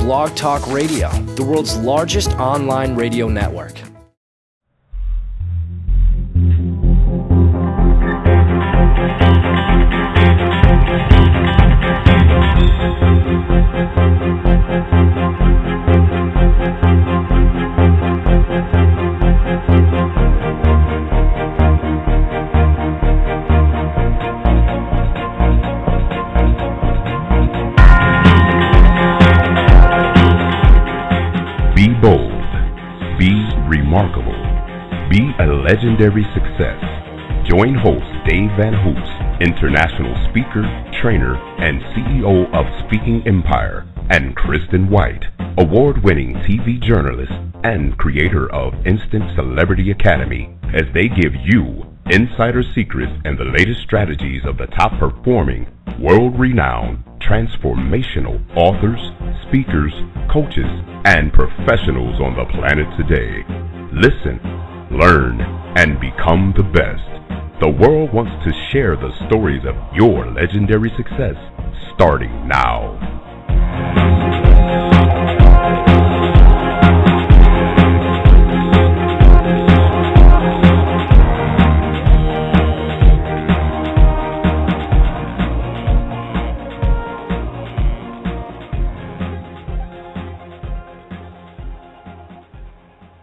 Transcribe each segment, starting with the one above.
Blog Talk Radio, the world's largest online radio network. Be bold. Be remarkable. Be a legendary success. Join host Dave Van Hoos, international speaker, trainer, and CEO of Speaking Empire, and Kristen White, award-winning TV journalist and creator of Instant Celebrity Academy, as they give you insider secrets and the latest strategies of the top-performing, world-renowned, transformational authors, speakers, coaches, and professionals on the planet today. Listen, learn, and become the best. The world wants to share the stories of your legendary success, starting now.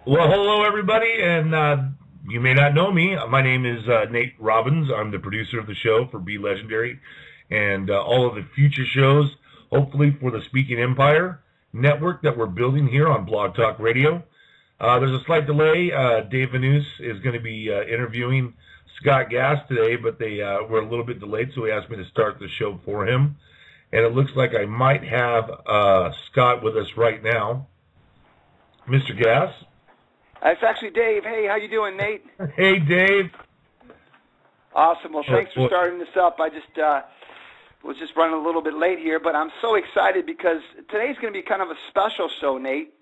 Well, hello, everybody, and you may not know me. My name is Nate Robbins. I'm the producer of the show for Be Legendary and all of the future shows, hopefully for the Speaking Empire network that we're building here on Blog Talk Radio. There's a slight delay. Dave Van Hoos is going to be interviewing Scott Gass today, but they were a little bit delayed, so he asked me to start the show for him. And it looks like I might have Scott with us right now. Mr. Gass? It's actually Dave. Hey, how you doing, Nate? Hey, Dave. Awesome. Well, thanks for starting this up. I just was just running a little bit late here, but I'm so excited because today's going to be kind of a special show, Nate.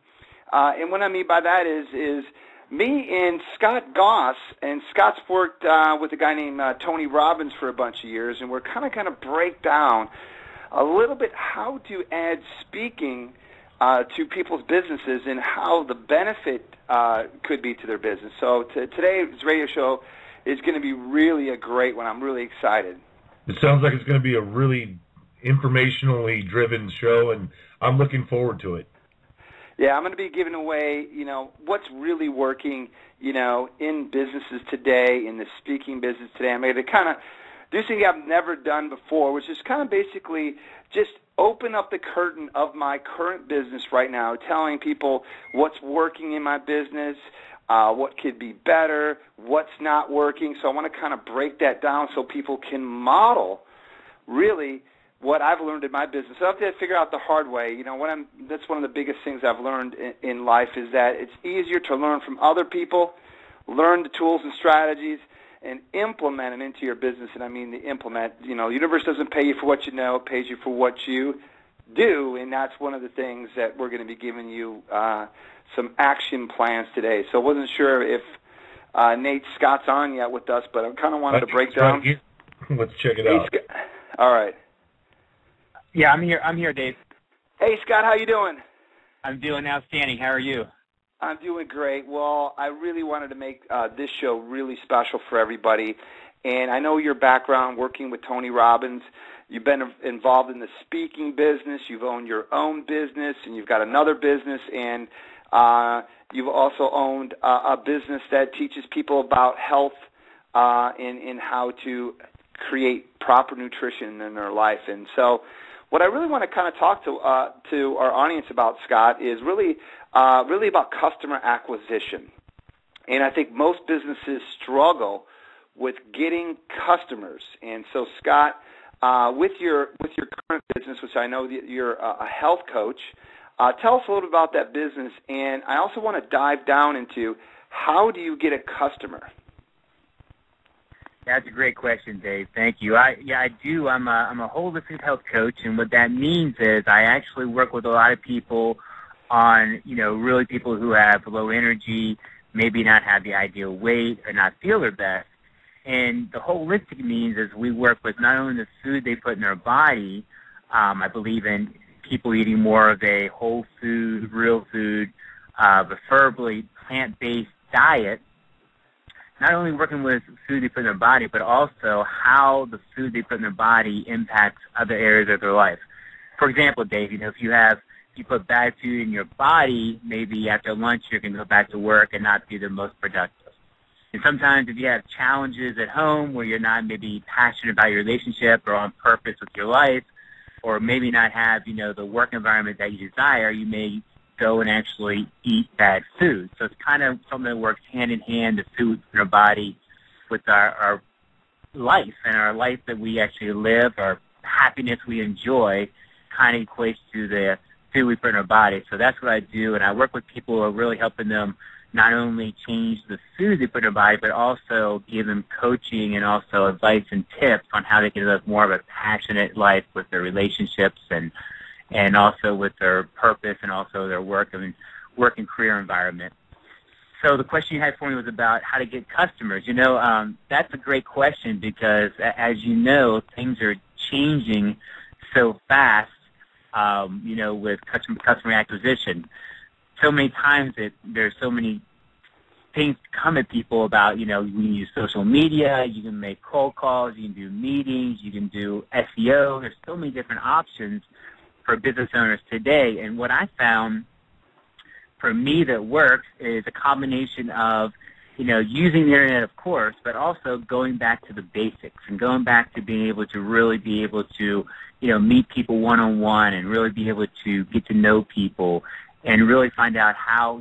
And what I mean by that is me and Scott Goss, and Scott's worked with a guy named Tony Robbins for a bunch of years, and we're kind of break down a little bit how to add speaking to people's businesses and how the benefit could be to their business. So today's radio show is going to be really a great one. I'm really excited. It sounds like it's going to be a really informationally driven show, and I'm looking forward to it. Yeah, I'm going to be giving away, what's really working, in businesses today, in the speaking business today. I'm going to kind of do something I've never done before, which is kind of basically just open up the curtain of my current business right now, telling people what's working in my business, what could be better, what's not working. So I want to kind of break that down so people can model really what I've learned in my business. So I have to figure out the hard way. That's one of the biggest things I've learned in life is that it's easier to learn from other people, learn the tools and strategies, and implement them into your business. And I mean the implement. The universe doesn't pay you for what you know, it pays you for what you do, and that's one of the things that we're going to be giving you some action plans today. So I wasn't sure if Nate Scott's on yet with us, but I kind of wanted to break down. Let's check it out. All right. Yeah, I'm here, Dave. Hey, Scott, how you doing? I'm doing outstanding. How are you? I'm doing great. Well, I really wanted to make this show really special for everybody. And I know your background working with Tony Robbins. You've been involved in the speaking business. You've owned your own business, and you've got another business. And you've also owned a business that teaches people about health and how to create proper nutrition in their life. And so what I really want to kind of talk to our audience about, Scott, is really about customer acquisition. And I think most businesses struggle with getting customers. And so, Scott, with your current business, which I know that you're a health coach, tell us a little bit about that business. And I also want to dive down into how do you get a customer? That's a great question, Dave. Thank you. I do. I'm a holistic health coach, and what that means is I actually work with a lot of people on, really people who have low energy, maybe not have the ideal weight or not feel their best. And the holistic means is we work with not only the food they put in their body. I believe in people eating more of a whole food, real food, preferably plant-based diet, not only working with food they put in their body, but also how the food they put in their body impacts other areas of their life. For example, Dave, if you put bad food in your body, maybe after lunch you can go back to work and not be the most productive. And sometimes if you have challenges at home where you're not maybe passionate about your relationship or on purpose with your life, or maybe not have, the work environment that you desire, you may go and actually eat bad food. So it's kind of something that works hand in hand, the food in our body with our life, and our life that we actually live, our happiness we enjoy, kind of equates to the food we put in our body. So that's what I do, and I work with people who are really helping them not only change the food they put in their body, but also give them coaching and also advice and tips on how they can live more of a passionate life with their relationships and also with their purpose and also their work and career environment. So the question you had for me was about how to get customers. That's a great question because, as you know, things are changing so fast, with customer acquisition. So many times there's so many things come at people about, you can use social media, you can make cold calls, you can do meetings, you can do SEO. There's so many different options for business owners today. And what I found for me that works is a combination of, using the internet, of course, but also going back to the basics and going back to being able to really be able to, meet people one-on-one and really be able to get to know people and really find out how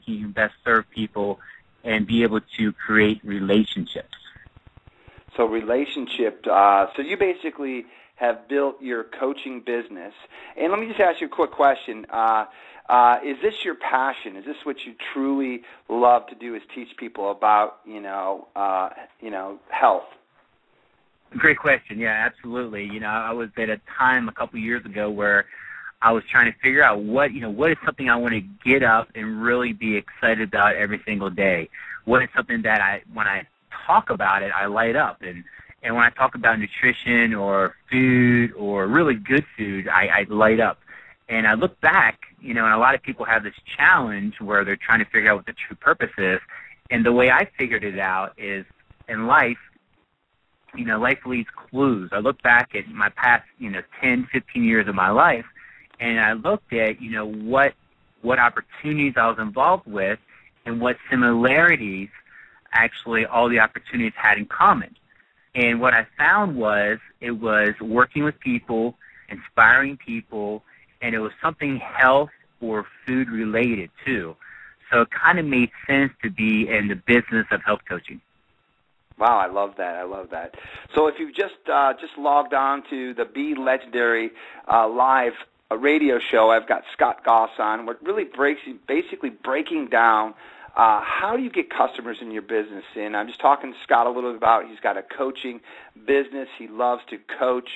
can you best serve people and be able to create relationships. So so you basically have built your coaching business. And let me just ask you a quick question. Is this your passion? Is this what you truly love to do, is teach people about, health? Great question. Yeah, absolutely. I was at a time a couple years ago where I was trying to figure out what is something I want to get up and really be excited about every single day. What is something that when I talk about it, I light up. And when I talk about nutrition or food or really good food, I light up. And I look back, and a lot of people have this challenge where they're trying to figure out what the true purpose is. And the way I figured it out is in life, life leaves clues. I look back at my past, 10, 15 years of my life, and I looked at, what opportunities I was involved with and what similarities actually all the opportunities had in common. And what I found was it was working with people, inspiring people, and it was something health or food related too. So it kind of made sense to be in the business of health coaching. Wow, I love that. So if you've just logged on to the Be Legendary live radio show, I've got Scott Goss on. We're really basically breaking down how do you get customers in your business. And I'm just talking to Scott a little bit about, he's got a coaching business. He loves to coach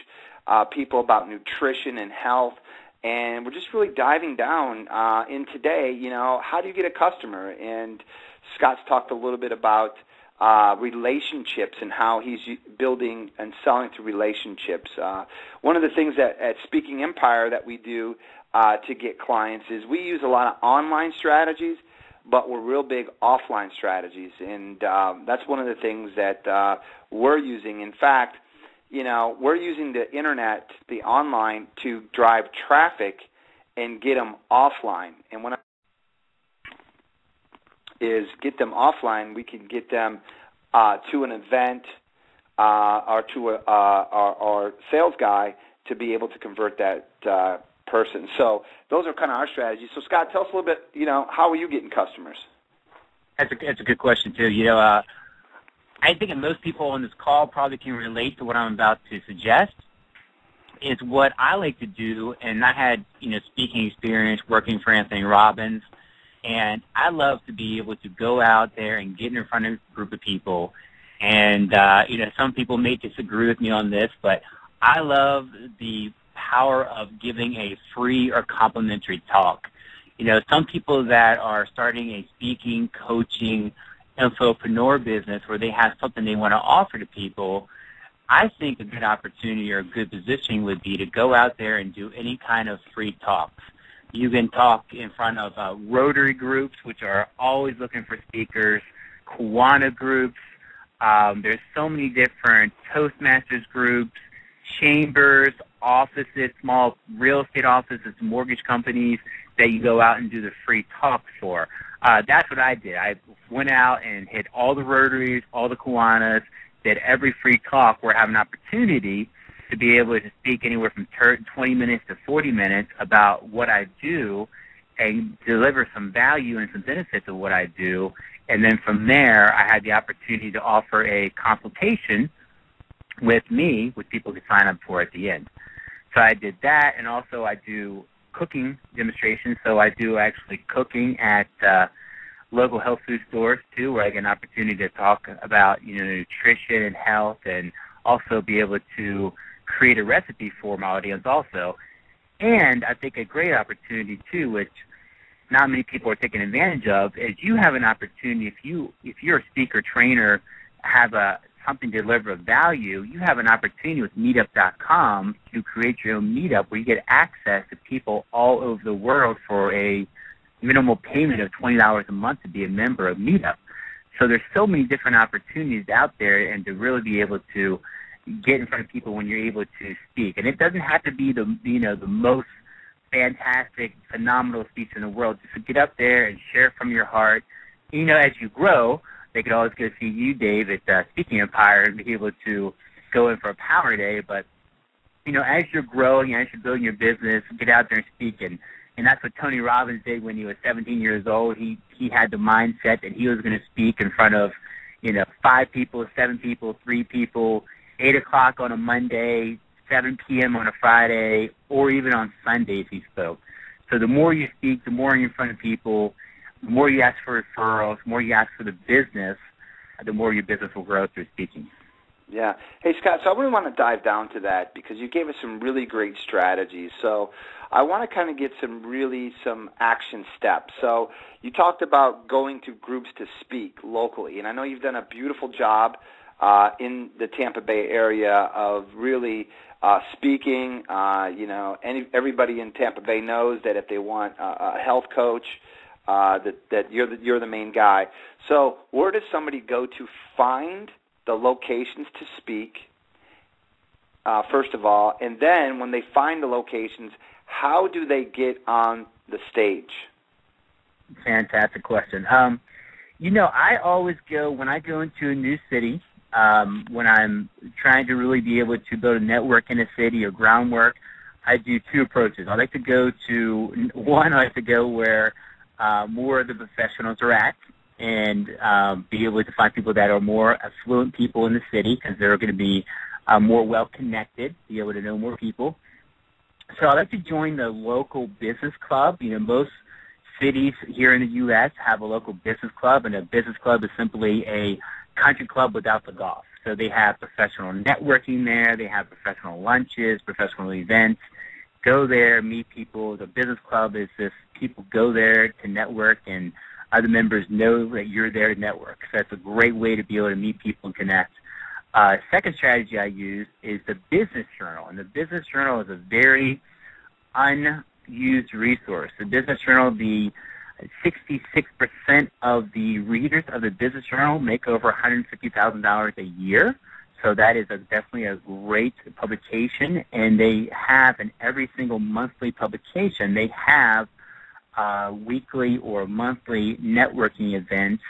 people about nutrition and health. And we're just really diving down in today, how do you get a customer? And Scott's talked a little bit about relationships and how he's building and selling through relationships. One of the things at Speaking Empire that we do to get clients is we use a lot of online strategies, but we're real big offline strategies. And that's one of the things that we're using. In fact, we're using the internet, the online, to drive traffic and get them offline. And when get them offline, we can get them to an event or to our sales guy to be able to convert that person. So those are kind of our strategies. So Scott, tell us a little bit, how are you getting customers? That's a good question too. I think that most people on this call probably can relate to what I'm about to suggest. Is what I like to do, and I had speaking experience working for Anthony Robbins. And I love to be able to go out there and get in front of a group of people. And, some people may disagree with me on this, but I love the power of giving a free or complimentary talk. Some people that are starting a speaking, coaching, infopreneur business where they have something they want to offer to people, I think a good opportunity or a good positioning would be to go out there and do any kind of free talks. You can talk in front of Rotary groups, which are always looking for speakers, Kiwanis groups. There's so many different Toastmasters groups, chambers, offices, small real estate offices, mortgage companies that you go out and do the free talks for. That's what I did. I went out and hit all the Rotaries, all the Kiwanis, did every free talk where I have an opportunity to be able to speak anywhere from 20 minutes to 40 minutes about what I do and deliver some value and some benefits of what I do. And then from there, I had the opportunity to offer a consultation with me, which people could sign up for at the end. So I did that, and also I do cooking demonstrations. So I do actually cooking at local health food stores, too, where I get an opportunity to talk about, nutrition and health, and also be able to create a recipe for my audience also. And I think a great opportunity, too, which not many people are taking advantage of, is you have an opportunity, if you're a speaker, trainer, have something to deliver of value, you have an opportunity with meetup.com to create your own meetup where you get access to people all over the world for a minimal payment of $20 a month to be a member of Meetup. So there's so many different opportunities out there, and to really be able to get in front of people when you're able to speak. And it doesn't have to be the most fantastic, phenomenal speech in the world. Just get up there and share from your heart. As you grow, they could always go see you, Dave, at Speaking Empire and be able to go in for a power day. But, as you're growing, as you're building your business, get out there and speak. And that's what Tony Robbins did when he was 17 years old. He had the mindset that he was going to speak in front of, 5 people, 7 people, 3 people, 8 o'clock on a Monday, 7 p.m. on a Friday, or even on Sundays he spoke. So the more you speak, the more you're in front of people, the more you ask for referrals, the more you ask for the business, the more your business will grow through speaking. Yeah. Hey, Scott, so I really want to dive down to that because you gave us some really great strategies. So I want to kind of get some action steps. So you talked about going to groups to speak locally, and I know you've done a beautiful job in the Tampa Bay area of really speaking. Everybody in Tampa Bay knows that if they want a health coach, that you're the main guy. So where does somebody go to find the locations to speak, first of all, and then when they find the locations, how do they get on the stage? Fantastic question. I always go, when I go into a new city, when I'm trying to really be able to build a network in a city or groundwork, I do 2 approaches. I like to go where more of the professionals are at, and be able to find people that are more affluent people in the city because they're going to be more well-connected, be able to know more people. So I like to join the local business club. Most cities here in the U.S. have a local business club, and a business club is simply a country club without the golf. So they have professional networking there. They have professional lunches, professional events. Go there, meet people. The business club is just people go there to network, and other members know that you're there to network. So that's a great way to be able to meet people and connect. Second strategy I use is the Business Journal, and the Business Journal is a very unused resource. The Business Journal, the 66% of the readers of the Business Journal make over $150,000 a year. So that is definitely a great publication, and they have in every single monthly publication, they have weekly or monthly networking events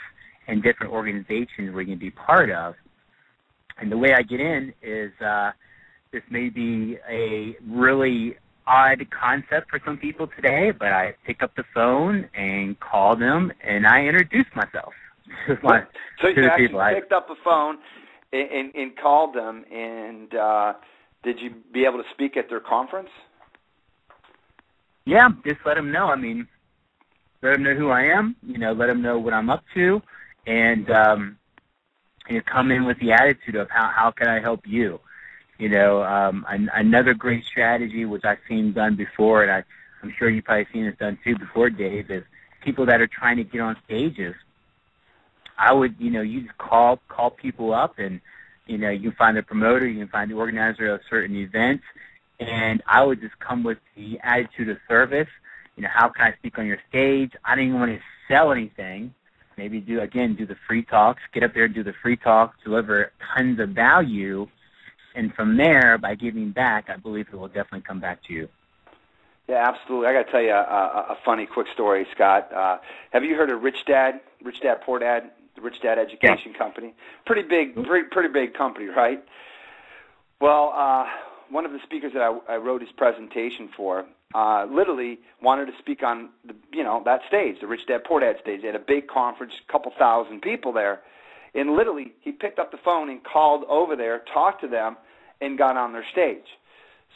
and different organizations where you can be part of. And the way I get in is this may be a really odd concept for some people today, but I pick up the phone and call them, and I introduce myself. So you actually picked up the phone and called them, and did you be able to speak at their conference? Yeah, just let them know. Let them know who I am, let them know what I'm up to, and come in with the attitude of how can I help you? Another great strategy, which I've seen done before, and I'm sure you've probably seen this done too before, Dave, is people that are trying to get on stages. I would, you just call people up and You know, you can find the promoter, you can find the organizer of certain events, and I would just come with the attitude of service. You know, how can I speak on your stage? I don't even want to sell anything. Maybe do the free talks, get up there, do the free talks, deliver tons of value, and from there, by giving back, I believe it will definitely come back to you. Yeah, absolutely. I got to tell you a funny, quick story, Scott. Have you heard of Rich Dad, Poor Dad, the Rich Dad Education Company? Pretty big company, right? Well, one of the speakers that I wrote his presentation for literally wanted to speak on that stage, the Rich Dad Poor Dad stage. They had a big conference, a couple thousand people there, and literally he picked up the phone and called over there, talked to them, and got on their stage.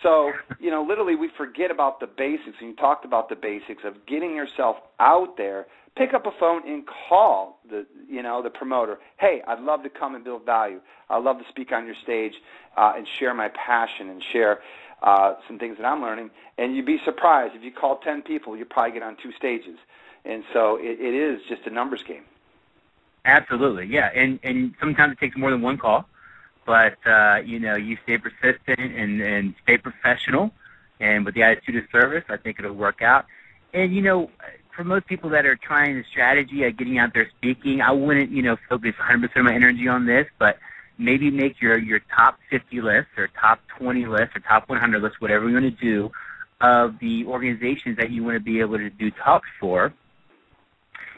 So, literally we forget about the basics, and you talked about the basics of getting yourself out there. Pick up a phone and call the promoter. Hey, I'd love to come and build value. I'd love to speak on your stage and share my passion and share some things that I'm learning. And you'd be surprised. If you call 10 people, you probably get on 2 stages. And so it is just a numbers game. Absolutely, yeah. And sometimes it takes more than one call. But, you stay persistent and stay professional. And with the attitude of service, I think it'll work out. And, for most people that are trying the strategy of getting out there speaking, I wouldn't, focus 100% of my energy on this, but maybe make your top 50 list or top 20 list or top 100 list, whatever you want to do, of the organizations that you want to be able to do talks for.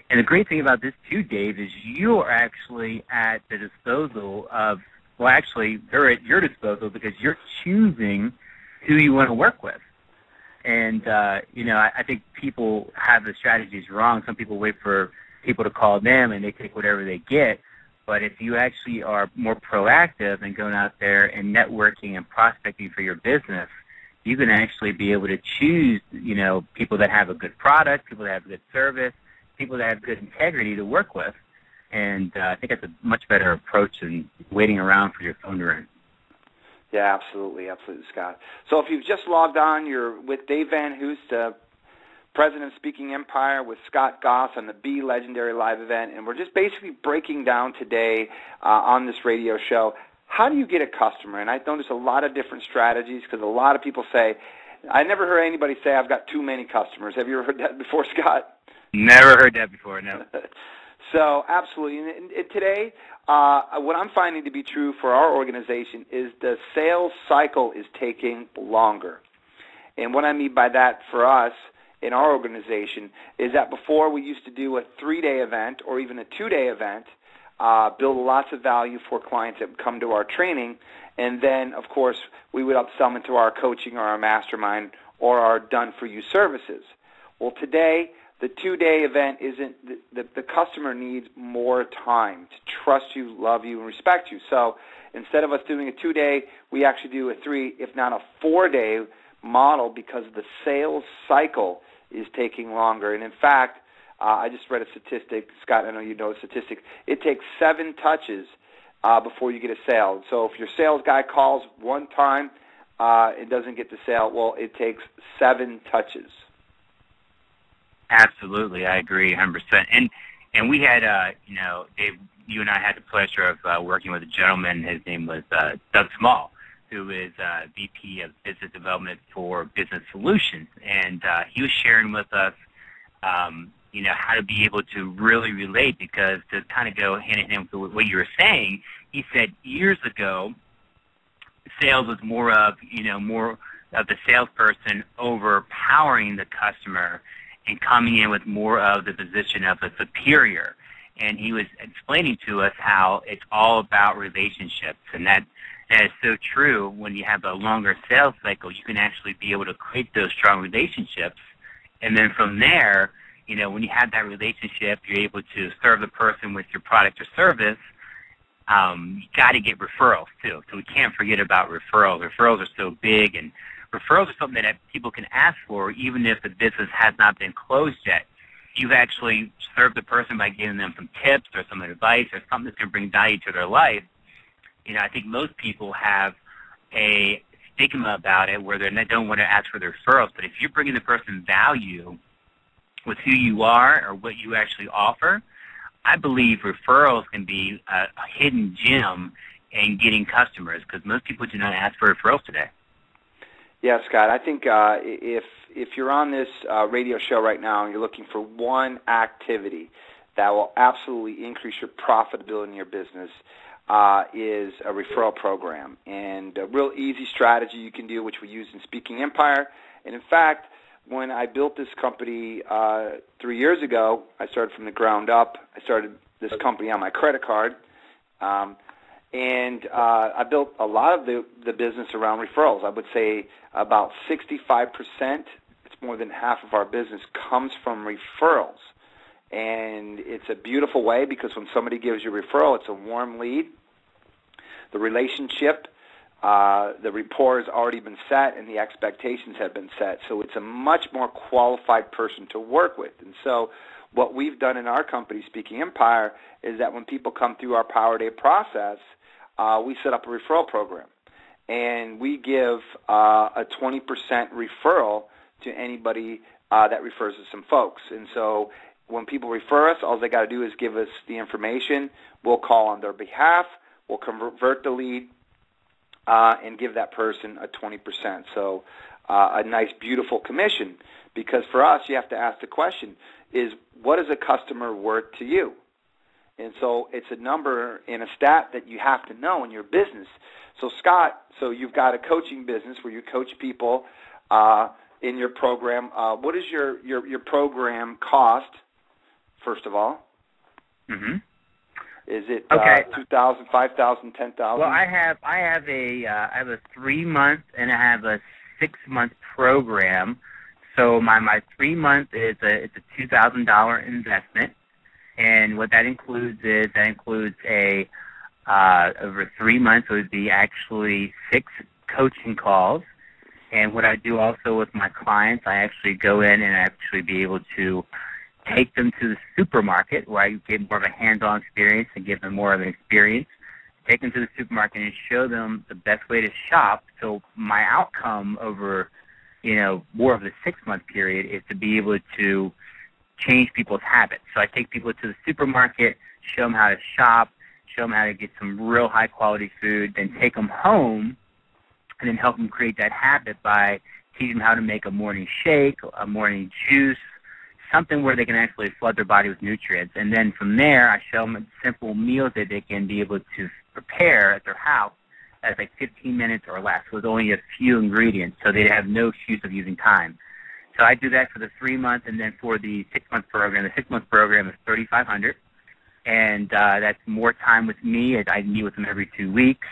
And the great thing about this, too, Dave, is you are actually at the disposal of, well, actually, they're at your disposal because you're choosing who you want to work with. And, I think people have the strategies wrong. Some people wait for people to call them and they take whatever they get. But if you actually are more proactive and going out there and networking and prospecting for your business, you can actually be able to choose, people that have a good product, people that have good service, people that have good integrity to work with. And I think that's a much better approach than waiting around for your phone to ring. Yeah, absolutely, Scott. So if you've just logged on, you're with Dave Van Hoost, President of Speaking Empire, with Scott Goss on the Be Legendary Live event, and we're just basically breaking down today on this radio show, how do you get a customer? And I've noticed a lot of different strategies because a lot of people say, I never heard anybody say I've got too many customers. Have you ever heard that before, Scott? Never heard that before, no. So, absolutely. And today, what I'm finding to be true for our organization is the sales cycle is taking longer. And what I mean by that for us in our organization is that before we used to do a 3-day event or even a 2-day event, build lots of value for clients that would come to our training, and then, of course, we would upsell them into our coaching or our mastermind or our done-for-you services. Well, today, the 2-day event isn't, the customer needs more time to trust you, love you, and respect you. So instead of us doing a 2-day, we actually do a 3, if not a 4-day model because the sales cycle is taking longer. And in fact, I just read a statistic, Scott, I know you know a statistic, it takes 7 touches before you get a sale. So if your sales guy calls one time and doesn't get the sale, well, it takes 7 touches. Absolutely, I agree 100%. And we had, Dave, you and I had the pleasure of working with a gentleman. His name was Doug Small, who is VP of Business Development for Business Solutions. And he was sharing with us, how to be able to really relate, because to kind of go hand in hand with what you were saying, he said years ago, sales was more of the salesperson overpowering the customer and coming in with more of the position of a superior. And he was explaining to us how it's all about relationships. And that is so true. When you have a longer sales cycle, you can actually be able to create those strong relationships. And then from there, when you have that relationship, you're able to serve the person with your product or service. You got to get referrals, too. So we can't forget about referrals. Referrals are so big, and referrals are something that people can ask for even if the business has not been closed yet. You've actually served the person by giving them some tips or some advice or something that's going to bring value to their life. I think most people have a stigma about it where they don't want to ask for the referrals. But if you're bringing the person value with who you are or what you actually offer, I believe referrals can be a hidden gem and getting customers? Because most people do not ask for referrals today. Yeah, Scott, I think if you're on this radio show right now and you're looking for one activity that will absolutely increase your profitability in your business, is a referral program. And a real easy strategy you can do, which we use in Speaking Empire. And in fact, when I built this company 3 years ago, I started from the ground up. I started this company on my credit card. And I built a lot of the business around referrals. I would say about 65%, it's more than half of our business, comes from referrals. And it's a beautiful way because when somebody gives you a referral, it's a warm lead. The relationship, the rapport has already been set and the expectations have been set. So it's a much more qualified person to work with. And so what we've done in our company, Speaking Empire, is that when people come through our Power Day process, we set up a referral program. And we give a 20% referral to anybody that refers to some folks. And so when people refer us, all they got to do is give us the information. We'll call on their behalf. We'll convert the lead and give that person a 20%. So a nice, beautiful commission. Because for us, you have to ask the question, is what is a customer worth to you? And so it's a number and a stat that you have to know in your business. So, Scott, you've got a coaching business where you coach people in your program. What is your program cost, first of all? Mm-hmm. Is it okay. $2,000, $5,000, $10,000? Well, I have a 3-month and I have a 6-month program. So my 3-month is it's a $2,000 investment, and what that includes is a over 3 months it would be actually 6 coaching calls. And what I do also with my clients, I actually go in and actually be able to take them to the supermarket where I get more of a hands-on experience and give them more of an experience. Take them to the supermarket and show them the best way to shop. So my outcome over, more of the 6-month period is to be able to change people's habits. So I take people to the supermarket, show them how to shop, show them how to get some real high-quality food, then take them home and then help them create that habit by teaching them how to make a morning shake, a morning juice, something where they can actually flood their body with nutrients. And then from there, I show them simple meals that they can be able to prepare at their house that's like 15 minutes or less with only a few ingredients, so they have no excuse of using time. So I do that for the 3-month, and then for the 6-month program. The 6-month program is $3,500, and that's more time with me. I meet with them every 2 weeks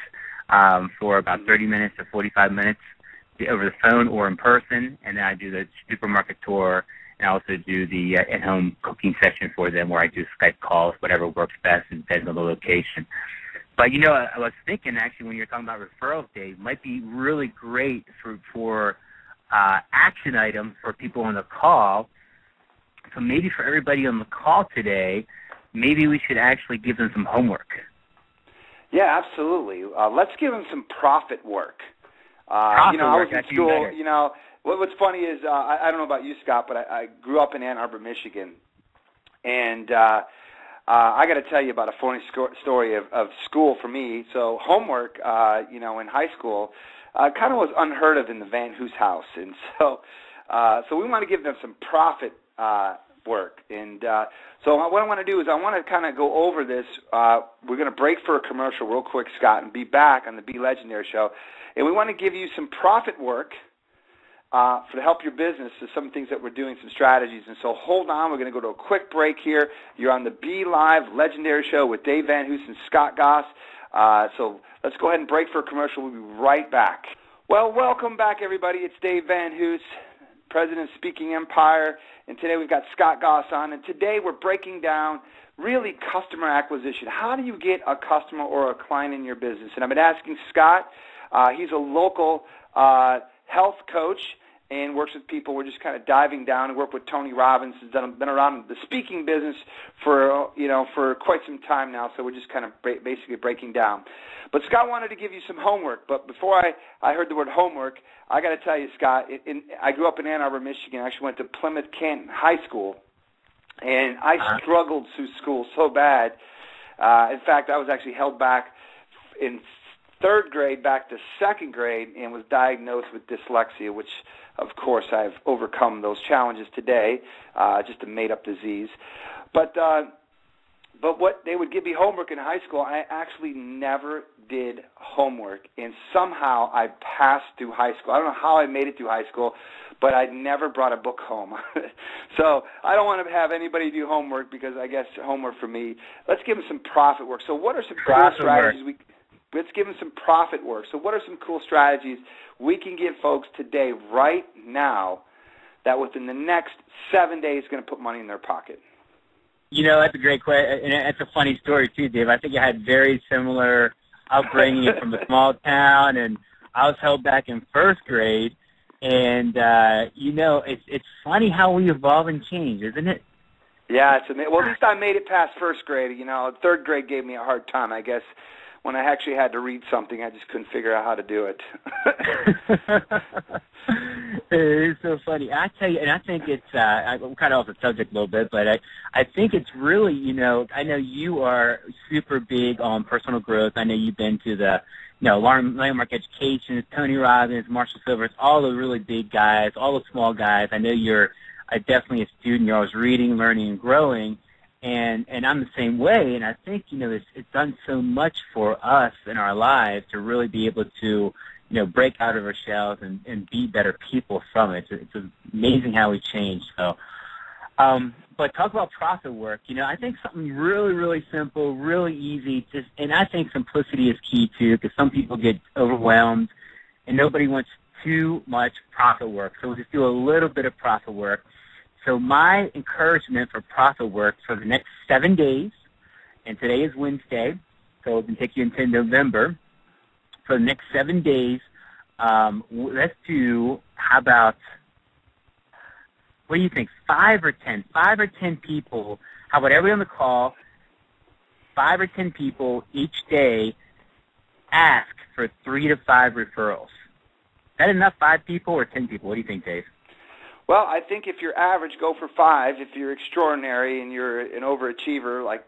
for about 30 minutes to 45 minutes over the phone or in person, and then I do the supermarket tour, and I also do the at-home cooking session for them where I do Skype calls, whatever works best and depends on the location. But, I was thinking, actually, when you're talking about referrals, Dave, might be really great for action items for people on the call. So maybe for everybody on the call today, maybe we should actually give them some homework. Yeah, absolutely. Let's give them some profit work. I was in school, what's funny is, I don't know about you, Scott, but I grew up in Ann Arbor, Michigan, and I got to tell you about a funny story of school for me. So homework, in high school, kind of was unheard of in the Van Hoos house, and so we want to give them some profit work. And so what I want to do is I want to kind of go over this. We're going to break for a commercial real quick, Scott, and be back on the Be Legendary Show. And we want to give you some profit work to help your business. So some things that we're doing, some strategies. And so hold on. We're going to go to a quick break here. You're on the Be Live Legendary Show with Dave Van Hoos and Scott Goss. So let's go ahead and break for a commercial. We'll be right back. Well, welcome back, everybody. It's Dave Van Hoos, President of Speaking Empire. And today we've got Scott Goss on. And today we're breaking down really customer acquisition. How do you get a customer or a client in your business? And I've been asking Scott. He's a local health coach and works with people. We're just kind of diving down and work with Tony Robbins, who's been around the speaking business for quite some time now. So we're just kind of basically breaking down. But Scott wanted to give you some homework. But before I heard the word homework, I got to tell you, Scott, I grew up in Ann Arbor, Michigan. I actually went to Plymouth Canton High School, and I struggled through school so bad. In fact, I was actually held back in third grade back to second grade and was diagnosed with dyslexia, which, of course, I've overcome those challenges today, just a made-up disease. But what they would give me homework in high school, I actually never did homework, and somehow I passed through high school. I don't know how I made it through high school, but I never brought a book home. So I don't want to have anybody do homework because I guess homework for me. Let's give them some profit work. So what are some cool strategies let's give them some profit work. So what are some cool strategies we can give folks today, right now, that within the next 7 days is going to put money in their pocket? That's a great question, and it's a funny story too, Dave. I think I had very similar upbringing from a small town, and I was held back in first grade. And it's funny how we evolve and change, isn't it? Yeah, it's amazing. Well, at least I made it past first grade. Third grade gave me a hard time, I guess. When I actually had to read something, I just couldn't figure out how to do it. It's so funny. I tell you, and I think it's, I'm kind of off the subject a little bit, but I think it's really, I know you are super big on personal growth. I know you've been to the, Landmark Education, Tony Robbins, Marshall Silvers, all the really big guys, all the small guys. I know you're definitely a student. You're always reading, learning, and growing. And I'm the same way, and I think, it's done so much for us in our lives to really be able to, break out of our shells and be better people from it. It's amazing how we change. So, but talk about profit work. I think something really, really simple, really easy, and I think simplicity is key too, because some people get overwhelmed, and nobody wants too much profit work. So we'll just do a little bit of profit work. So my encouragement for profit work for the next 7 days, and today is Wednesday, so it can take you into November. For the next 7 days, let's do, how about, what do you think, 5 or 10? 5 or 10 people, how about everybody on the call, 5 or 10 people each day ask for 3 to 5 referrals. Is that enough, 5 people or 10 people? What do you think, Dave? Well, I think if you're average, go for 5. If you're extraordinary and you're an overachiever, like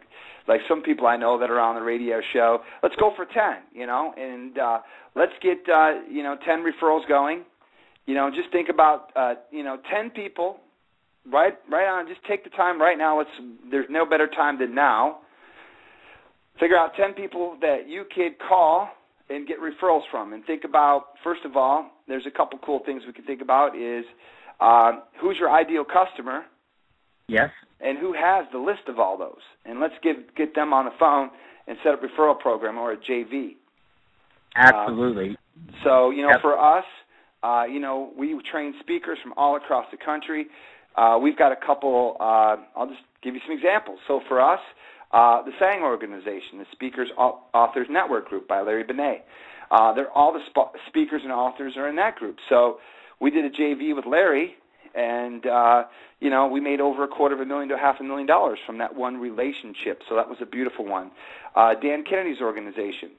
some people I know that are on the radio show, let's go for 10, and let's get, 10 referrals going. Just think about, 10 people, right on, just take the time right now. There's no better time than now. Figure out 10 people that you could call and get referrals from, and think about, first of all, there's a couple cool things we can think about is, who's your ideal customer? Yes. And who has the list of all those? And let's get them on the phone and set up a referral program or a JV. Absolutely. For us, we train speakers from all across the country. We've got a couple, I'll just give you some examples. So for us, the SANG organization, the Speakers Authors Network group by Larry.He. All the speakers and authors are in that group. So we did a JV with Larry, and, we made over $250,000 to $500,000 from that one relationship. So that was a beautiful one. Dan Kennedy's organization.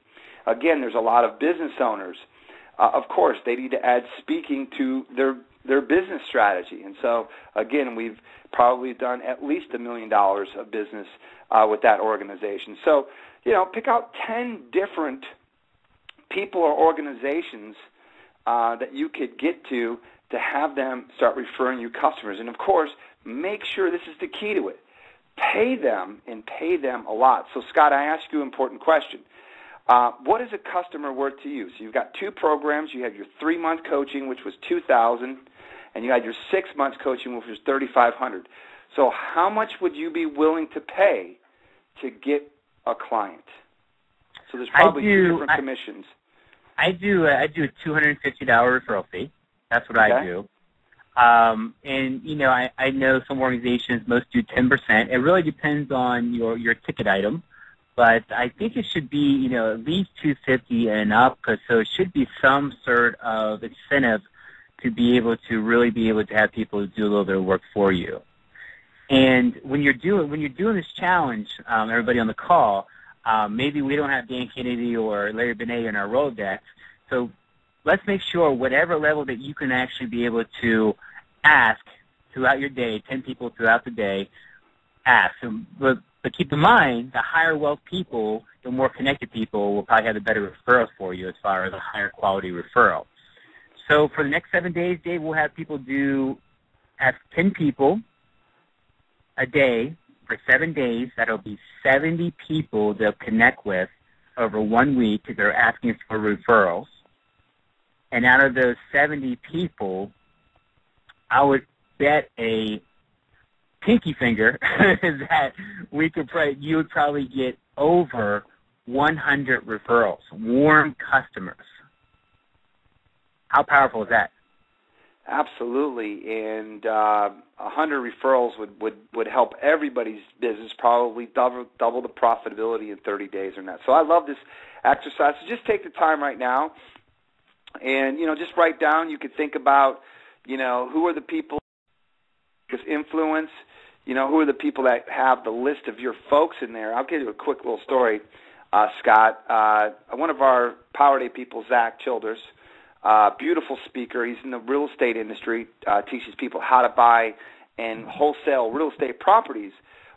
Again, there's a lot of business owners. Of course, they need to add speaking to their business strategy. And so, again, we've probably done at least $1 million of business with that organization. So, pick out 10 different people or organizations that you could get to have them start referring you customers. And, of course, make sure, this is the key to it, pay them and pay them a lot. So, Scott, I ask you an important question. What is a customer worth to you? So you've got 2 programs. You have your 3-month coaching, which was $2,000, and you had your 6 months coaching, which was $3,500. So how much would you be willing to pay to get a client? So there's probably 2 different commissions. I do a $250 referral fee. That's what I do. And, I know some organizations, most do 10%. It really depends on your ticket item. But I think it should be, at least $250 and up, so it should be some sort of incentive to be able to really be able to have people do a little bit of work for you. And when you're doing this challenge, everybody on the call, maybe we don't have Dan Kennedy or Larry.He in our Rolodex, so let's make sure whatever level that you can actually be able to ask throughout your day, 10 people throughout the day, ask. But But keep in mind, the higher wealth people, the more connected people will probably have the better referrals for you as far as a higher quality referral. So for the next 7 days, Dave, we'll have people ask 10 people a day for 7 days. That'll be 70 people they'll connect with over 1 week. They're asking for referrals. And out of those 70 people, I would bet a pinky finger that you would probably get over 100 referrals, warm customers. How powerful is that? Absolutely, and 100 referrals would help everybody's business probably double the profitability in 30 days or not. So I love this exercise. So just take the time right now, and just write down. You could think about, who are the people with influence. Who are the people that have the list of your folks in there. I'll give you a quick little story, Scott. One of our Power Day people, Zach Childers. Beautiful speaker. He's in the real estate industry, teaches people how to buy and wholesale real estate properties.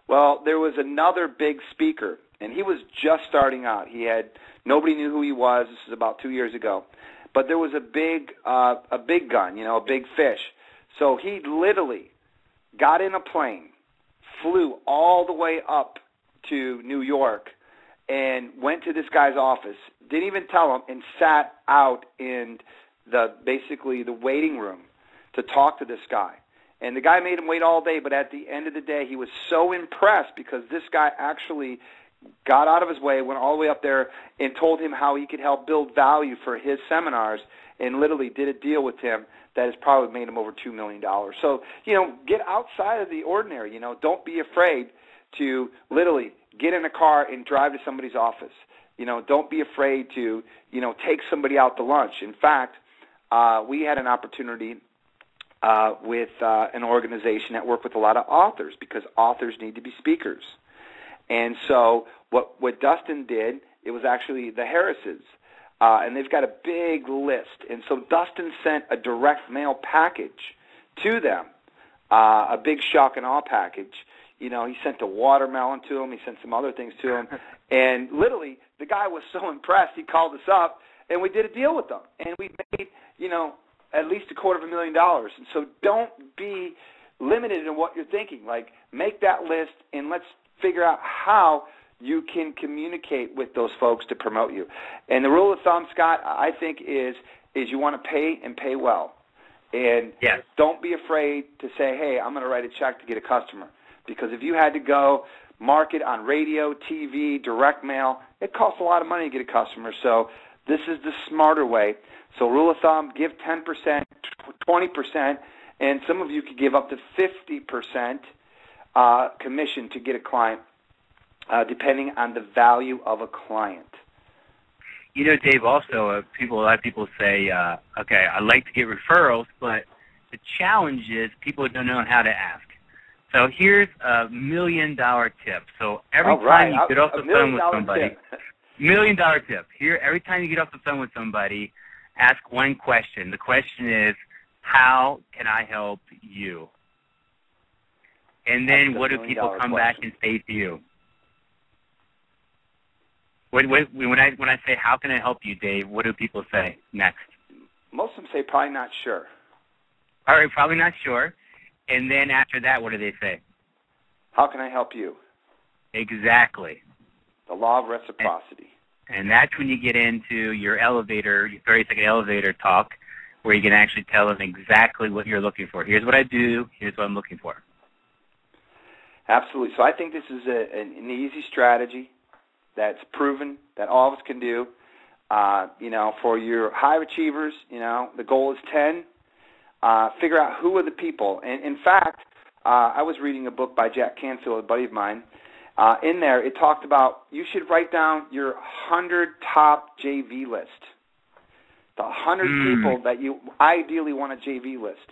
Well, there was another big speaker, and he was just starting out. Nobody knew who he was. This was about 2 years ago. But there was a big gun, a big fish. So he literally got in a plane, flew all the way up to New York, and went to this guy's office, didn't even tell him, and sat out in basically the waiting room to talk to this guy. And the guy made him wait all day, but at the end of the day, he was so impressed because this guy actually got out of his way, went all the way up there, and told him how he could help build value for his seminars, and literally did a deal with him that has probably made him over $2 million. So, get outside of the ordinary. Don't be afraid to literally get in a car and drive to somebody's office. Don't be afraid to, take somebody out to lunch. In fact, we had an opportunity with an organization that worked with a lot of authors because authors need to be speakers. And so what Dustin did, it was actually the Harrises, and they've got a big list. And so Dustin sent a direct mail package to them, a big shock and awe package. He sent a watermelon to him. He sent some other things to him. And literally, the guy was so impressed, he called us up, and we did a deal with them. And we made, at least $250,000. And so don't be limited in what you're thinking. Like, make that list, and let's figure out how you can communicate with those folks to promote you. And the rule of thumb, Scott, I think is you want to pay and pay well. And yes. Don't be afraid to say, hey, I'm going to write a check to get a customer. Because if you had to go market on radio, TV, direct mail, it costs a lot of money to get a customer. So this is the smarter way. So rule of thumb, give 10%, 20%, and some of you could give up to 50% commission to get a client, depending on the value of a client. Dave, also, a lot of people say, okay, I'd like to get referrals, but the challenge is people don't know how to ask. So here's $1 million tip. So every time you get off the phone with somebody, $1 million tip. Here, every time you get off the phone with somebody, ask one question. The question is, how can I help you? And then what do people come back and say to you? When I say, how can I help you, Dave, what do people say next? Most of them say, probably not sure. All right, probably not sure. And then after that, what do they say? How can I help you? Exactly. The law of reciprocity. And that's when you get into your 30-second elevator talk, where you can actually tell them exactly what you're looking for. Here's what I do. Here's what I'm looking for. Absolutely. So I think this is an easy strategy that's proven that all of us can do. For your high achievers, the goal is 10. Figure out who are the people. And in fact, I was reading a book by Jack Canfield, a buddy of mine. In there, it talked about you should write down your 100 top JV list. The 100 people that you ideally want a JV list.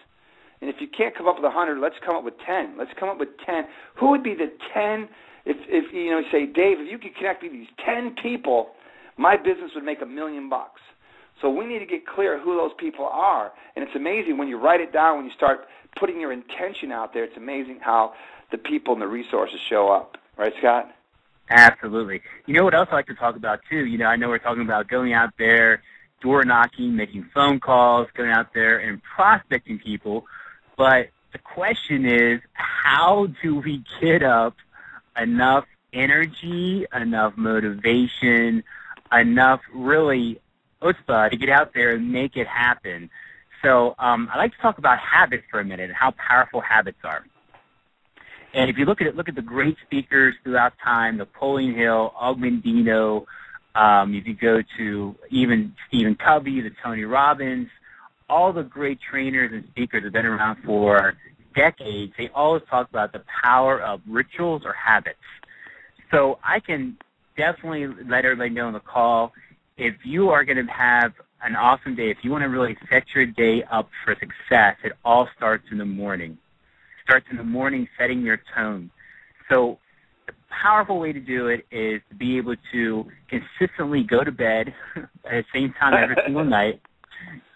And if you can't come up with 100, let's come up with 10. Let's come up with 10. Who would be the 10? If you say, Dave, if you could connect me to these 10 people, my business would make $1 million. So we need to get clear who those people are. And it's amazing when you write it down, when you start putting your intention out there, it's amazing how the people and the resources show up. Right, Scott? Absolutely. You know what else I like to talk about, too? You know, I know we're talking about going out there, door knocking, making phone calls, going out there and prospecting people. But the question is, how do we get up enough energy, enough motivation, enough really chutzpah to get out there and make it happen? So I'd like to talk about habits for a minute and how powerful habits are. And if you look at the great speakers throughout time, Napoleon Hill, Augmendino, if you go to even Stephen Covey, the Tony Robbins, all the great trainers and speakers have been around for decades. They always talk about the power of rituals or habits. So I can definitely let everybody know on the call, if you are going to have an awesome day, if you want to really set your day up for success, it all starts in the morning. Starts in the morning, setting your tone. So the powerful way to do it is to be able to consistently go to bed at the same time every single night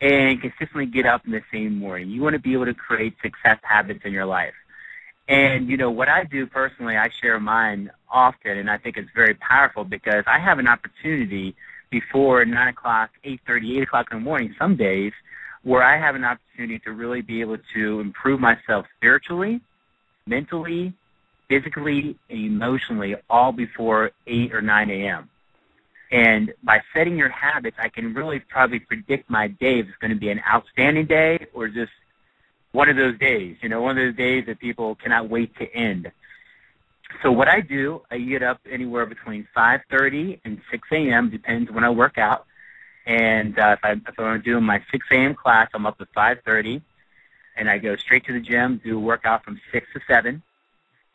and consistently get up in the same morning. You want to be able to create success habits in your life. And, you know, what I do personally, I share mine often, and I think it's very powerful because I have an opportunity before 9 o'clock, 8:30, 8 o'clock in the morning some days where I have an opportunity to really be able to improve myself spiritually, mentally, physically, and emotionally all before 8 or 9 a.m. And by setting your habits, I can really probably predict my day if it's going to be an outstanding day or just one of those days, you know, one of those days that people cannot wait to end. So what I do, I get up anywhere between 5:30 and 6 a.m., depends when I work out. And if I'm doing my 6 a.m. class, I'm up at 5:30, and I go straight to the gym, do a workout from 6 to 7.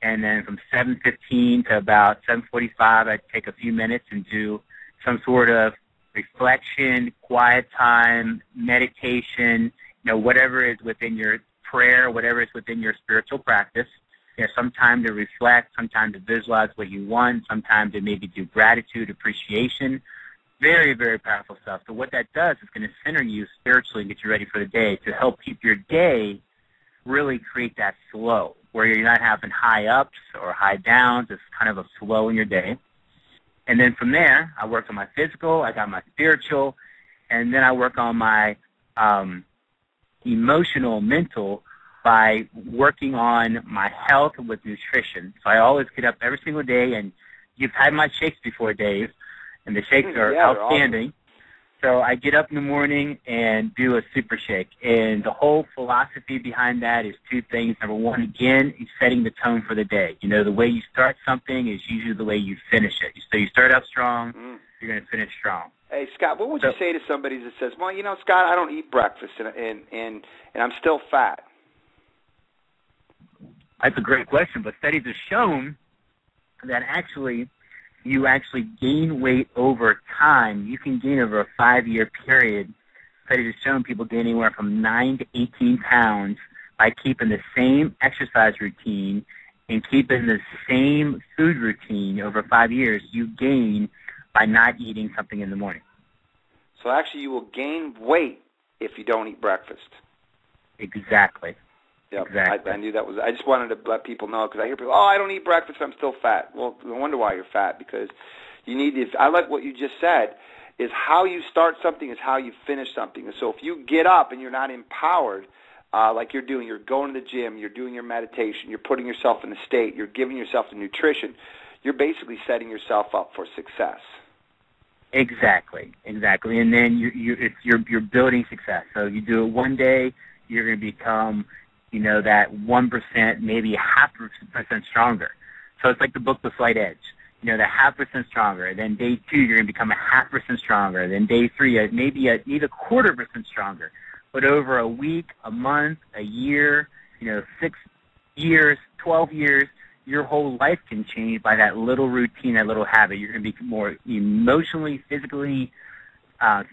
And then from 7:15 to about 7:45, I take a few minutes and do some sort of reflection, quiet time, meditation, you know, whatever is within your prayer, whatever is within your spiritual practice. You know, some time to reflect, some time to visualize what you want, some time to maybe do gratitude, appreciation. Very, very powerful stuff. So what that does is going to center you spiritually and get you ready for the day to help keep your day really create that flow where you're not having high ups or high downs. It's kind of a flow in your day. And then from there, I work on my physical, I got my spiritual, and then I work on my emotional, mental by working on my health with nutrition. So I always get up every single day, and you've had my shakes before, Dave, and the shakes are outstanding. Awesome. So I get up in the morning and do a super shake. And the whole philosophy behind that is two things. Number one, again, is setting the tone for the day. You know, the way you start something is usually the way you finish it. So you start out strong, you're going to finish strong. Hey, Scott, what would you say to somebody that says, well, you know, Scott, I don't eat breakfast and I'm still fat? That's a great question, but studies have shown that you actually gain weight over time. You can gain over a 5-year period. Studies have shown people gain anywhere from 9 to 18 pounds by keeping the same exercise routine and keeping the same food routine over 5 years. You gain by not eating something in the morning. So actually you will gain weight if you don't eat breakfast. Exactly. Yep. Exactly. I knew that was. I just wanted to let people know because I hear people, I don't eat breakfast, I'm still fat. Well, no wonder why you're fat because you need to. I like what you just said. Is how you start something is how you finish something. And so if you get up and you're not empowered, like you're doing, you're going to the gym, you're doing your meditation, you're putting yourself in a state, you're giving yourself the nutrition, you're basically setting yourself up for success. Exactly. And then you're building success. So you do it one day, you're going to become, you know, that 1%, maybe 0.5% stronger. So it's like the book, The Slight Edge. You know, the 0.5% stronger. Then day 2, you're going to become 0.5% stronger. Then day 3, maybe a 0.25% stronger. But over a week, a month, a year, you know, 6 years, 12 years, your whole life can change by that little routine, that little habit. You're going to be more emotionally, physically,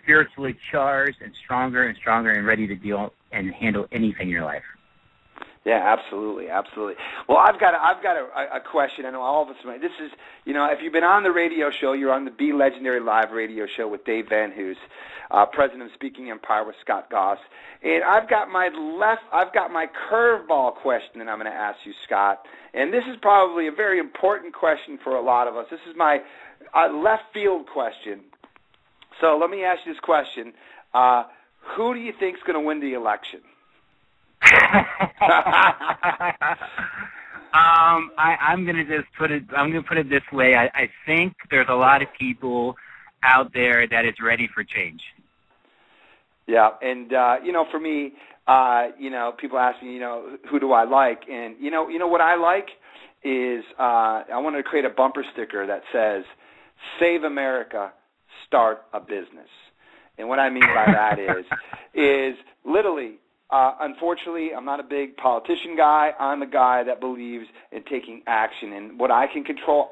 spiritually charged and stronger and ready to deal and handle anything in your life. Yeah, absolutely. Well, I've got a question. I know all of us. This is, if you've been on the radio show, you're on the Be Legendary Live radio show with Dave Van Hoos, president of Speaking Empire with Scott Goss, and I've got my curveball question that I'm going to ask you, Scott. And this is probably a very important question for a lot of us. This is my left field question. So let me ask you this question: who do you think is going to win the election? I'm gonna put it this way. I think there's a lot of people out there that is ready for change. Yeah, and for me, people ask me, who do I like? And what I like is I wanted to create a bumper sticker that says, "Save America, start a business." And what I mean by that is literally. Unfortunately, I'm not a big politician guy. I'm a guy that believes in taking action. And what I can control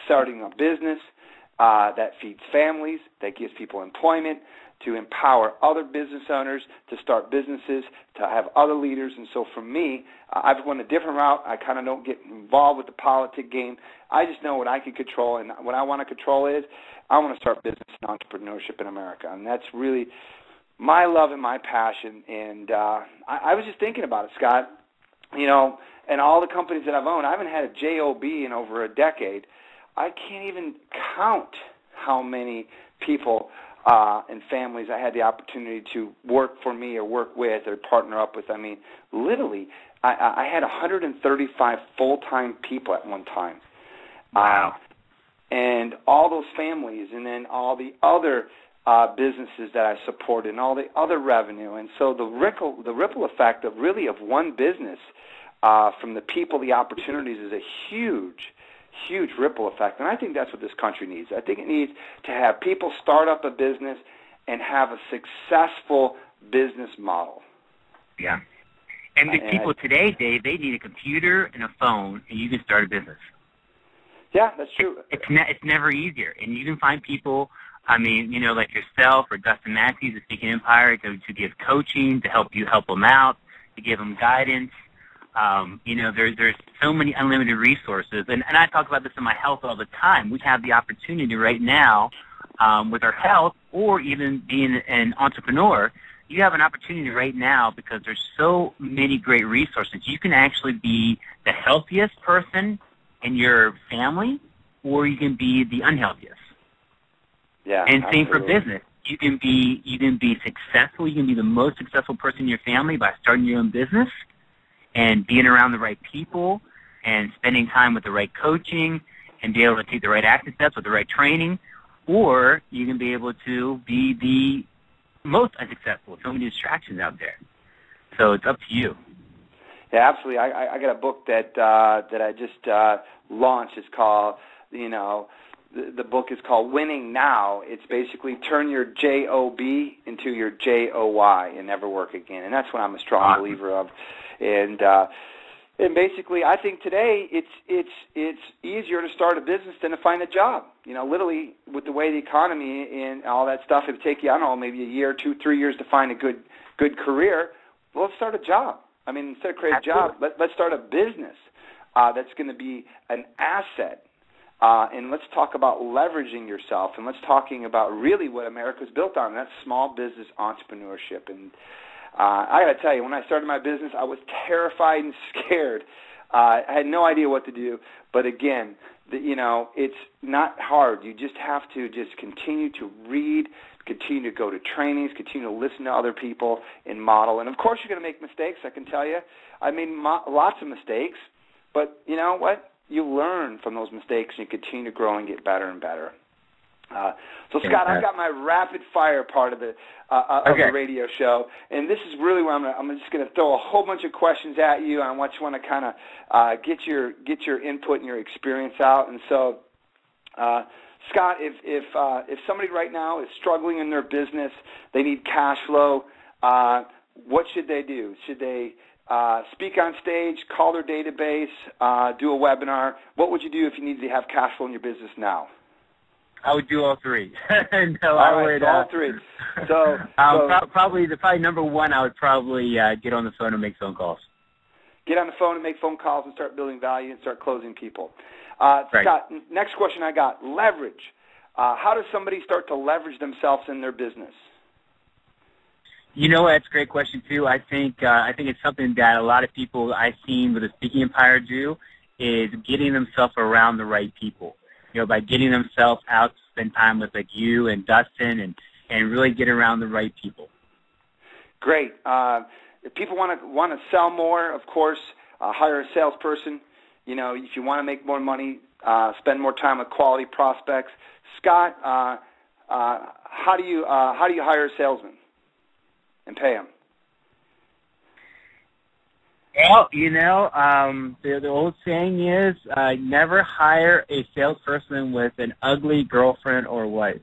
starting a business that feeds families, that gives people employment, to empower other business owners to start businesses, to have other leaders. And so for me, I've went a different route. I kind of don't get involved with the politic game. I just know what I can control. And what I want to control is I want to start business and entrepreneurship in America. And that's really my love and my passion, and I was just thinking about it, Scott. And all the companies that I've owned, I haven't had a JOB in over a decade. I can't even count how many people and families I had the opportunity to work for me or work with or partner up with. I mean, literally, I had 135 full-time people at one time. Wow. And all those families, and then all the other businesses that I supported and all the other revenue. And so the ripple effect of one business from the people, the opportunities is a huge ripple effect. And I think that's what this country needs. I think it needs to have people start up a business and have a successful business model. Yeah. And the people today, Dave, they need a computer and a phone, and you can start a business. Yeah, that's true. It's never easier. And you can find people, like yourself or Dustin Matthews at Speaking Empire to give coaching, to help them out, to give them guidance. There's so many unlimited resources. And I talk about this in my health all the time. We have the opportunity right now with our health, or even being an entrepreneur, you have an opportunity right now because there's so many great resources. You can actually be the healthiest person in your family, or you can be the unhealthiest. Yeah, and same absolutely. for business. You can be successful. You can be the most successful person in your family by starting your own business and being around the right people and spending time with the right coaching and be able to take the right action steps with the right training. Or you can be able to be the most unsuccessful. So many distractions out there. So it's up to you. Yeah, absolutely. I got a book that I just launched. It's called, the book is called Winning Now. It's basically turn your JOB into your JOY and never work again. And that's what I'm a strong believer of. And basically, I think today it's easier to start a business than to find a job. Literally, with the way the economy and all that stuff, it would take you, I don't know, maybe a year, 2, 3 years to find a good career. Well, let's start a job. Instead of creating a job, let's start a business that's going to be an asset. And let's talk about leveraging yourself, and let's talking about really what America's built on, and that's small business entrepreneurship. And I got to tell you, when I started my business, I was terrified and scared. I had no idea what to do. But again, it's not hard. You just have to just continue to read, continue to go to trainings, continue to listen to other people and model. And, of course, you're going to make mistakes, I can tell you. I made lots of mistakes. But you know what? You learn from those mistakes and you continue to grow and get better and better. So, Scott, I've got my rapid-fire part of the radio show, and this is really where I'm just going to throw a whole bunch of questions at you. I want you to kind of get your input and your experience out. And so, Scott, if somebody right now is struggling in their business, they need cash flow, what should they do? Should they speak on stage, call their database, do a webinar? What would you do if you needed to have cash flow in your business now? I would do all three. No, all right, all three. So, probably number one, I would probably get on the phone and make phone calls. Get on the phone and make phone calls and start building value and start closing people. Right. Scott, next question I got, leverage. How does somebody start to leverage themselves in their business? You know, that's a great question, too. I think it's something that a lot of people I've seen with the Speaking Empire do is getting themselves around the right people. You know, by getting themselves out to spend time with, like, you and Dustin and really get around the right people. Great. If people want to sell more, of course, hire a salesperson. You know, if you want to make more money, spend more time with quality prospects. Scott, how do you hire a salesman and pay him? Well, you know, the old saying is never hire a salesperson with an ugly girlfriend or wife.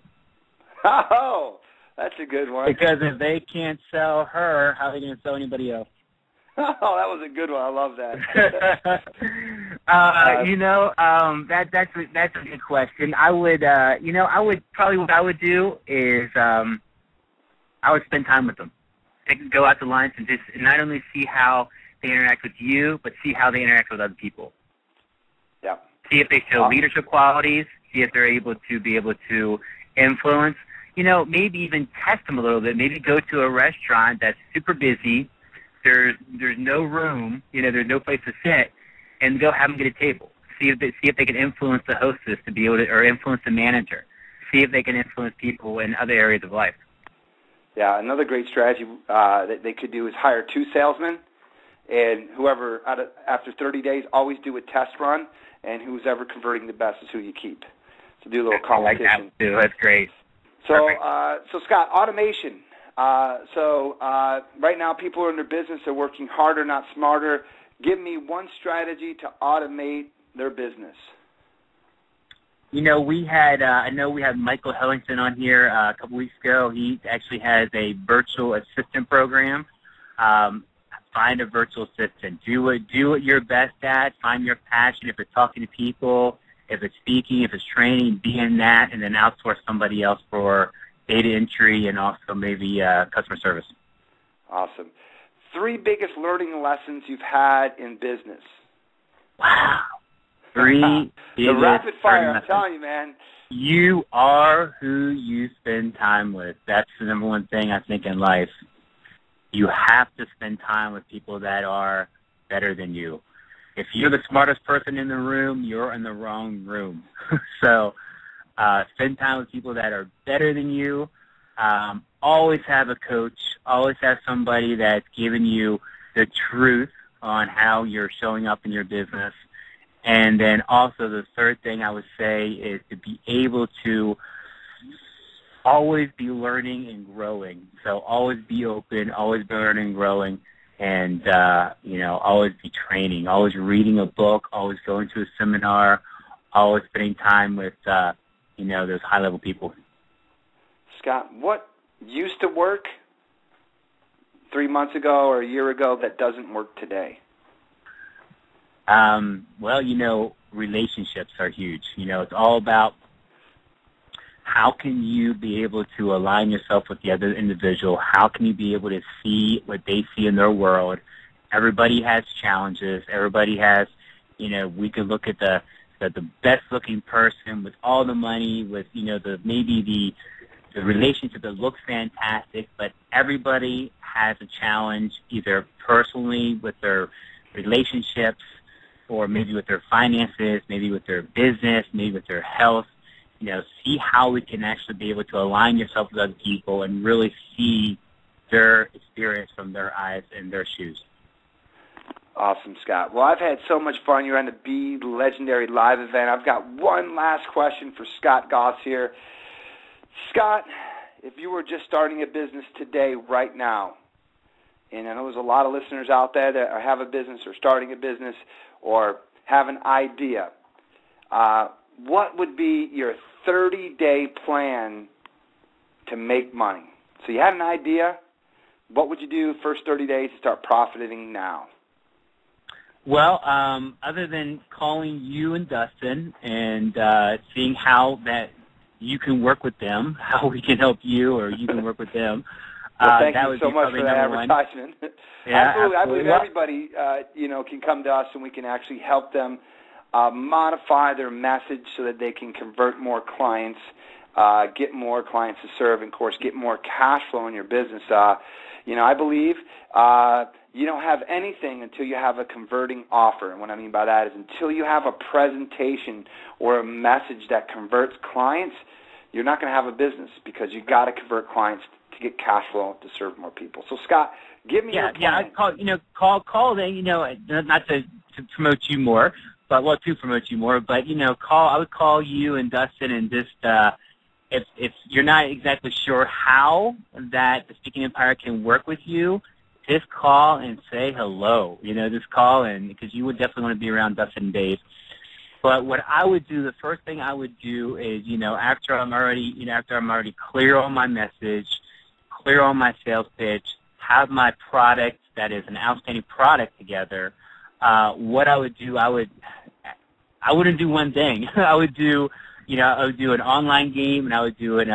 Oh, that's a good one. Because if they can't sell her, how are they going to sell anybody else? Oh, that was a good one. I love that. You know, that's a good question. I would, what I would do is I would spend time with them. Go out to lunch and just not only see how they interact with you, but see how they interact with other people. Yeah. See if they show leadership qualities. See if they're able to influence. You know, maybe even test them a little bit. Maybe go to a restaurant that's super busy. There's no room. You know, there's no place to sit, and go have them get a table. See if they can influence the hostess to be able to, or influence the manager. See if they can influence people in other areas of life. Yeah, another great strategy that they could do is hire 2 salesmen, and whoever after 30 days always do a test run, and who's ever converting the best is who you keep. So do a little competition. I like that too. That's great. So, so Scott, automation. Right now people are in their business. They're working harder, not smarter. Give me one strategy to automate their business. You know, I know we had Michael Hellington on here a couple weeks ago. He actually has a virtual assistant program. Find a virtual assistant. Do what you're best at. Find your passion. If it's talking to people, if it's speaking, if it's training, be in that, and then outsource somebody else for data entry and also maybe customer service. Awesome. 3 biggest learning lessons you've had in business. Wow. 3 the rapid fire, I'm telling you, man. You are who you spend time with. That's the number one thing I think in life. You have to spend time with people that are better than you. If you're the smartest person in the room, you're in the wrong room. So spend time with people that are better than you. Always have a coach. Always have somebody that's giving you the truth on how you're showing up in your business. And then also the third thing I would say is to be able to always be learning and growing. So always be open, always be learning and growing, and, always be training, always reading a book, always going to a seminar, always spending time with, those high-level people. Scott, what used to work 3 months ago or a year ago that doesn't work today? Relationships are huge. It's all about how can you be able to align yourself with the other individual? How can you be able to see what they see in their world? Everybody has challenges. Everybody has, we could look at the best-looking person with all the money, with, the relationship that looks fantastic, but everybody has a challenge either personally with their relationships or maybe with their finances, maybe with their business, maybe with their health. See how we can actually be able to align yourself with other people and really see their experience from their eyes and their shoes. Awesome, Scott. Well, I've had so much fun. You're on the Be Legendary Live event. I've got one last question for Scott Goss here. Scott, if you were just starting a business today, right now, and I know there's a lot of listeners out there that have a business or starting a business or have an idea, what would be your 30-day plan to make money? So you had an idea. What would you do first 30 days to start profiting now? Well, other than calling you and Dustin and seeing how that you can work with them, how we can help you, or you can work with them. Well, thank that you would so be much for that advertisement. Yeah, absolutely. I believe everybody, can come to us and we can actually help them modify their message so that they can convert more clients, get more clients to serve, and, of course, get more cash flow in your business. I believe you don't have anything until you have a converting offer. And what I mean by that is until you have a presentation or a message that converts clients, you're not going to have a business because you got to convert clients to get cash flow to serve more people. So, Scott, give me your plan. Yeah, call them, not to promote you more, to promote you more, but, I would call you and Dustin and just, if you're not exactly sure how that the Speaking Empire can work with you, just call and say hello. Just call because you would definitely want to be around Dustin and Dave. But what I would do, the first thing I would do is, after I'm already clear on my message, clear on my sales pitch, have my product that is an outstanding product together, what I would do, I wouldn't do one thing. I would do an online game and I would do an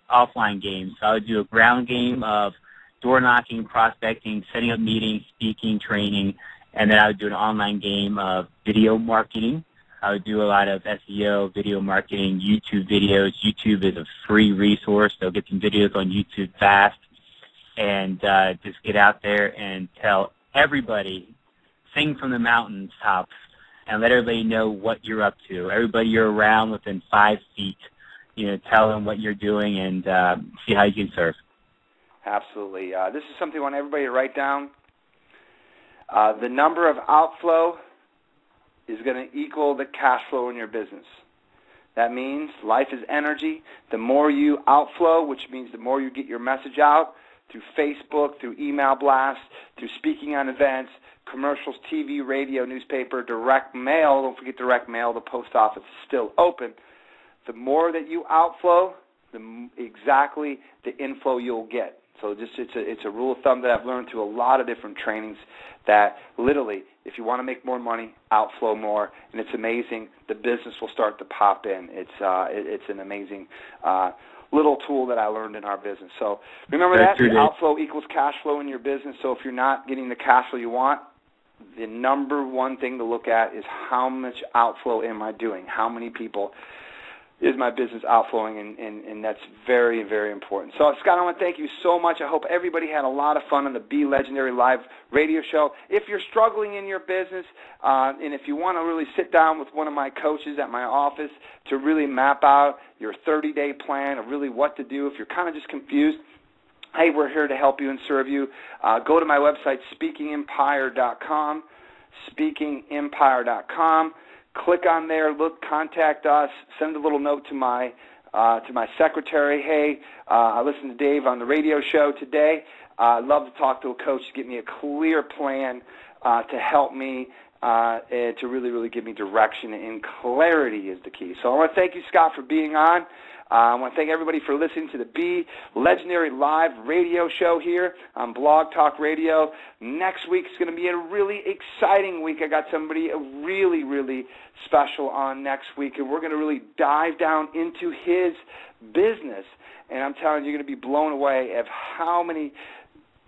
offline game. So I would do a ground game of door knocking, prospecting, setting up meetings, speaking, training, and then I would do an online game of video marketing. I would do a lot of SEO, video marketing, YouTube videos. YouTube is a free resource, so get some videos on YouTube fast, and just get out there and tell everybody, sing from the mountaintops, and let everybody know what you're up to. Everybody you're around within 5 feet, tell them what you're doing and see how you can serve. Absolutely. This is something I want everybody to write down. The number of outflow is going to equal the cash flow in your business. That means life is energy. The more you outflow, which means the more you get your message out through Facebook, through email blasts, through speaking on events, commercials, TV, radio, newspaper, direct mail. Don't forget direct mail. The post office is still open. The more that you outflow, exactly the inflow you'll get. So it's a rule of thumb that I've learned through a lot of different trainings that literally, if you want to make more money, outflow more, and it's amazing. The business will start to pop in. It's an amazing little tool that I learned in our business. So remember that the outflow equals cash flow in your business. So if you're not getting the cash flow you want, the number one thing to look at is how much outflow am I doing? How many people is my business outflowing, and that's very, very important. So, Scott, I want to thank you so much. I hope everybody had a lot of fun on the Be Legendary Live radio show. If you're struggling in your business, and if you want to really sit down with one of my coaches at my office to really map out your 30-day plan of really what to do, if you're kind of just confused, hey, we're here to help you and serve you. Go to my website, speakingempire.com, speakingempire.com. Click on there, contact us, send a little note to my secretary. Hey, I listened to Dave on the radio show today. I'd love to talk to a coach to get me a clear plan to help me and to really, really give me direction, and clarity is the key. So I want to thank you, Scott, for being on. I want to thank everybody for listening to the Be Legendary Live radio show here on Blog Talk Radio. Next week is going to be a really exciting week. I got somebody really, really special on next week, and we're going to really dive down into his business. And I'm telling you, you're going to be blown away of how many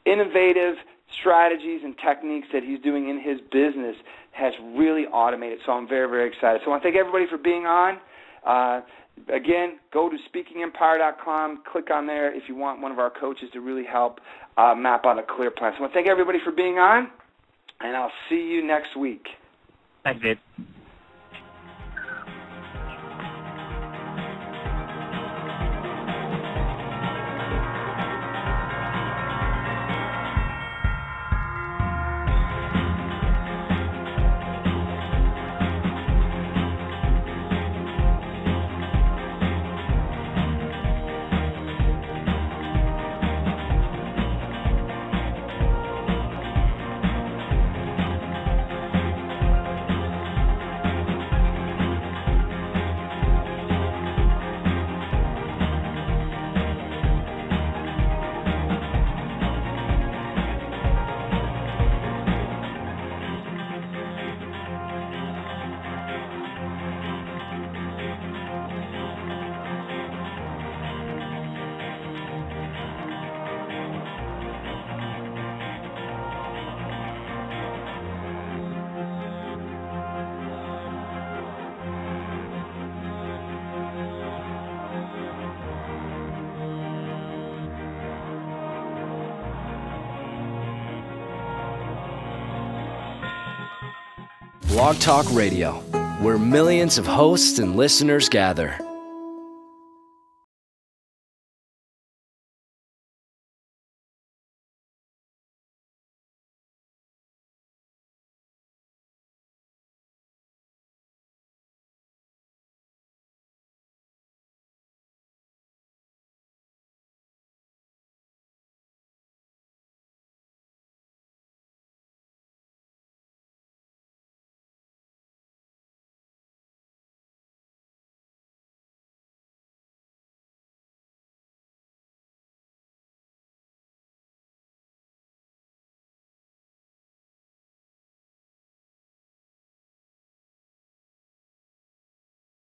innovative strategies and techniques that he's doing in his business has really automated. So I'm very, very excited. So I want to thank everybody for being on. Again, go to speakingempire.com, click on there if you want one of our coaches to really help map out a clear plan. So I want to thank everybody for being on, and I'll see you next week. Thanks, Dave. Blog Talk Radio, where millions of hosts and listeners gather.